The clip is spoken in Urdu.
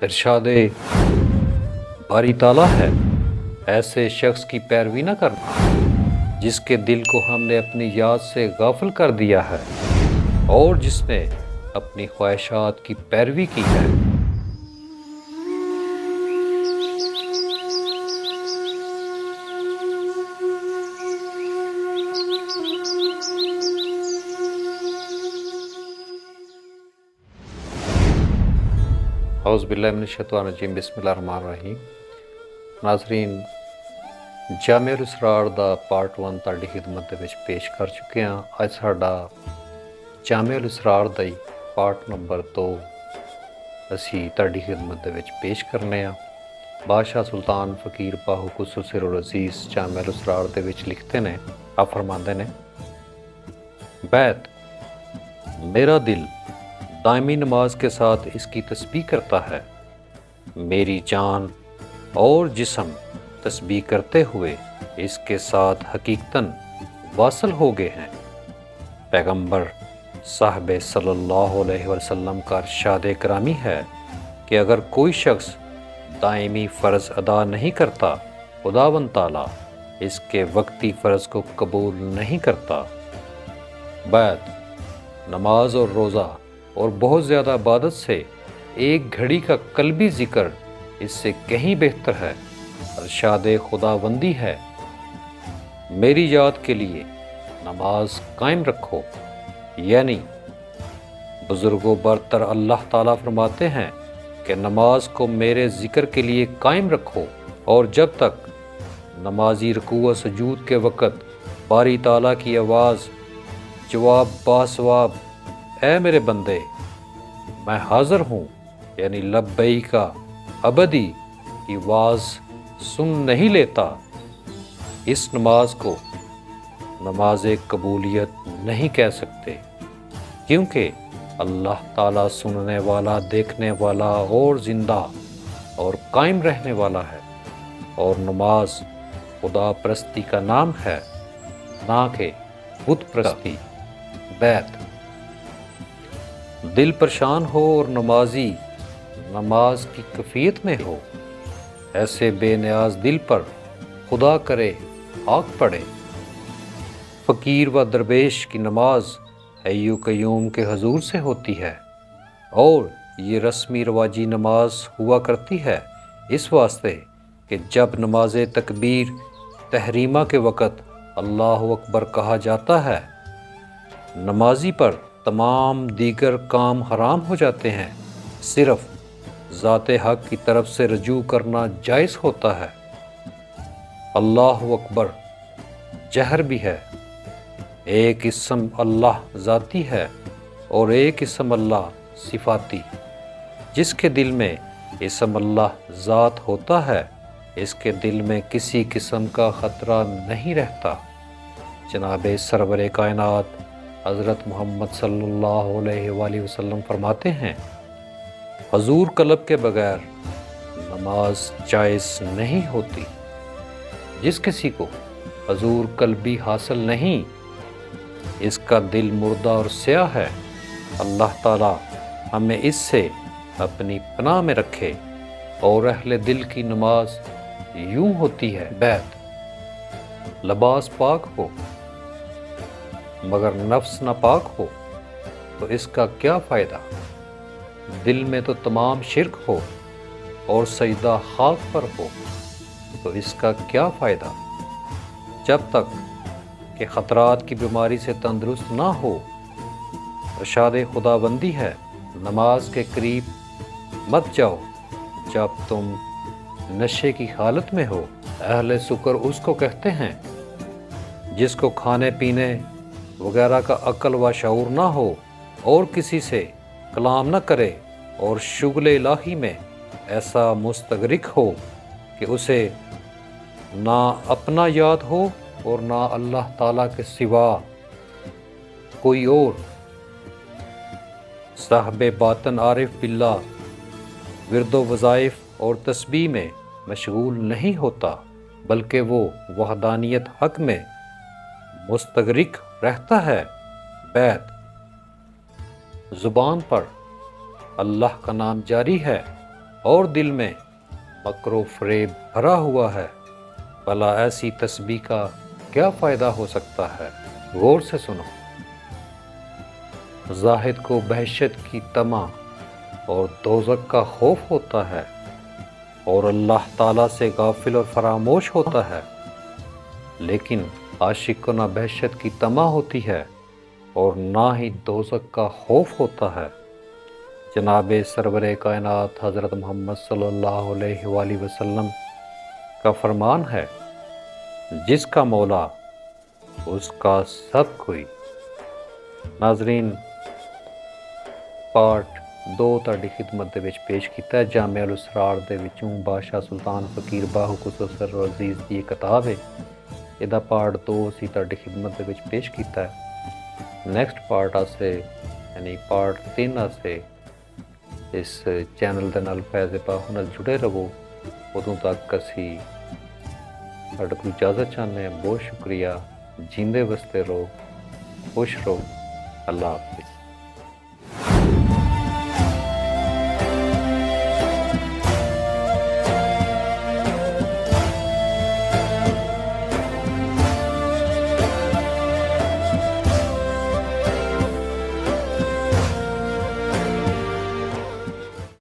ارشاد باری تعالیٰ ہے، ایسے شخص کی پیروی نہ کرنا جس کے دل کو ہم نے اپنی یاد سے غافل کر دیا ہے اور جس نے اپنی خواہشات کی پیروی کی ہے۔ اعوذ باللہ من الشیطان الرجیم، بسم اللہ الرحمن الرحیم۔ ناظرین، جامع الاسرار دا پارٹ 1 ਤੁਹਾਡੀ ਖidmat ਦੇ ਵਿੱਚ ਪੇਸ਼ ਕਰ ਚੁੱਕੇ ਹਾਂ। ਅੱਜ ਸਾਡਾ ਜਾਮਿਆ الاسرار ਦਾ ਹੀ ਪਾਰਟ ਨੰਬਰ 2 ਅਸੀਂ ਤੁਹਾਡੀ ਖidmat ਦੇ ਵਿੱਚ ਪੇਸ਼ ਕਰਨੇ ਆ। ਬਾਦਸ਼ਾਹ ਸੁਲਤਾਨ ਫਕੀਰ ਬਾਹੂ ਕੁਸਰ ਸਿਰ ਅਜ਼ੀਜ਼ ਜਾਮਿਆ الاسرار ਦੇ ਵਿੱਚ ਲਿਖਦੇ ਨੇ, ਆ ਫਰਮਾਉਂਦੇ ਨੇ, بیت میرا دل دائمی نماز کے ساتھ اس کی تسبیح کرتا ہے، میری جان اور جسم تسبیح کرتے ہوئے اس کے ساتھ حقیقتاً واصل ہو گئے ہیں۔ پیغمبر صاحب صلی اللہ علیہ وسلم کا ارشاد کرامی ہے کہ اگر کوئی شخص دائمی فرض ادا نہیں کرتا، خداوند تعالیٰ اس کے وقتی فرض کو قبول نہیں کرتا۔ بیت نماز اور روزہ اور بہت زیادہ عبادت سے ایک گھڑی کا قلبی ذکر اس سے کہیں بہتر ہے۔ ارشاد خداوندی ہے، میری یاد کے لیے نماز قائم رکھو، یعنی بزرگوں برتر اللہ تعالیٰ فرماتے ہیں کہ نماز کو میرے ذکر کے لیے قائم رکھو، اور جب تک نمازی رکوع و سجود کے وقت باری تعالیٰ کی آواز جواب باسواب اے میرے بندے میں حاضر ہوں، یعنی لبیک کا ابدی کی آواز سن نہیں لیتا، اس نماز کو نماز قبولیت نہیں کہہ سکتے، کیونکہ اللہ تعالیٰ سننے والا، دیکھنے والا اور زندہ اور قائم رہنے والا ہے، اور نماز خدا پرستی کا نام ہے، نہ کہ بت پرستی۔ بیت دل پریشان ہو اور نمازی نماز کی کیفیت میں ہو، ایسے بے نیاز دل پر خدا کرے خاک پڑے۔ فقیر و درویش کی نماز حی و قیوم کے حضور سے ہوتی ہے، اور یہ رسمی رواجی نماز ہوا کرتی ہے اس واسطے کہ جب نماز تکبیر تحریمہ کے وقت اللہ اکبر کہا جاتا ہے، نمازی پر تمام دیگر کام حرام ہو جاتے ہیں، صرف ذات حق کی طرف سے رجوع کرنا جائز ہوتا ہے۔ اللہ اکبر جہر بھی ہے، ایک اسم اللہ ذاتی ہے اور ایک اسم اللہ صفاتی۔ جس کے دل میں اسم اللہ ذات ہوتا ہے، اس کے دل میں کسی قسم کا خطرہ نہیں رہتا۔ جناب سرور کائنات حضرت محمد صلی اللہ علیہ وآلہ وسلم فرماتے ہیں، حضور قلب کے بغیر نماز جائز نہیں ہوتی۔ جس کسی کو حضور قلبی حاصل نہیں، اس کا دل مردہ اور سیاہ ہے۔ اللہ تعالیٰ ہمیں اس سے اپنی پناہ میں رکھے۔ اور اہل دل کی نماز یوں ہوتی ہے، بیت لباس پاک ہو مگر نفس ناپاک ہو تو اس کا کیا فائدہ؟ دل میں تو تمام شرک ہو اور سجدہ خاک پر ہو تو اس کا کیا فائدہ؟ جب تک کہ خطرات کی بیماری سے تندرست نہ ہو۔ ارشاد خداوندی ہے، نماز کے قریب مت جاؤ جب تم نشے کی حالت میں ہو۔ اہل سکر اس کو کہتے ہیں جس کو کھانے پینے وغیرہ کا عقل و شعور نہ ہو اور کسی سے کلام نہ کرے اور شغل الہی میں ایسا مستغرق ہو کہ اسے نہ اپنا یاد ہو اور نہ اللہ تعالیٰ کے سوا کوئی اور۔ صاحب باطن عارف باللہ ورد و وظائف اور تسبیح میں مشغول نہیں ہوتا، بلکہ وہ وحدانیت حق میں مستغرق رہتا ہے۔ بیت زبان پر اللہ کا نام جاری ہے، اور دل میں مکر و فریب بھرا ہوا ہے، بھلا ایسی تسبیح کا کیا فائدہ ہو سکتا ہے؟ غور سے سنو۔ زاہد کو بہشت کی طمع اور دوزخ کا خوف ہوتا ہے، اور اللہ تعالیٰ سے غافل اور فراموش ہوتا ہے، لیکن عاشق کو نہ بہشت کی طمع ہوتی ہے اور نہ ہی دوزخ کا خوف ہوتا ہے۔ جناب سرور کائنات حضرت محمد صلی اللہ علیہ وآلہ وسلم کا فرمان ہے، جس کا مولا اس کا سب کوئی۔ ناظرین، پارٹ 2 ਤੁਹਾਡੀ ਖਿਦਮਤ ਦੇ ਵਿੱਚ ਪੇਸ਼ ਕੀਤਾ ਹੈ ਜਾਮਿਆ ਅਲ-ਅਸਰਾਰ ਦੇ ਵਿੱਚੋਂ ਬਾਦਸ਼ਾਹ ਸੁਲਤਾਨ ਫਕੀਰ ਬਾਹੂ ਕੁਤਬੁਸ ਅਜ਼ੀਜ਼ ਦੀ ਇਹ ਕਿਤਾਬ ਹੈ। ਇਹਦਾ ਪਾਰਟ 2 ਅਸੀਂ ਤੁਹਾਡੀ ਖਿਦਮਤ ਦੇ ਵਿੱਚ ਪੇਸ਼ ਕੀਤਾ ਹੈ। ਨੈਕਸਟ ਪਾਰਟ ਵਾਸਤੇ ਯਾਨੀ ਪਾਰਟ 3 ਵਾਸਤੇ ਇਸ ਚੈਨਲ ਦੇ ਨਾਲ ਫੈਜ਼ ਬਾਹੂ ਨਾਲ ਜੁੜੇ ਰਹੋ। ਉਦੋਂ ਤੱਕ ਅਸੀਂ ਤੁਹਾਡੇ ਕੋਲ ਇਜਾਜ਼ਤ ਚਾਹੁੰਦੇ ਹਾਂ। ਬਹੁਤ ਸ਼ੁਕਰੀਆ। ਜੀਂਦੇ ਵਸਦੇ ਰਹੋ, ਖੁਸ਼ ਰਹੋ। ਅੱਲਾ ਹਾਫਿਜ਼।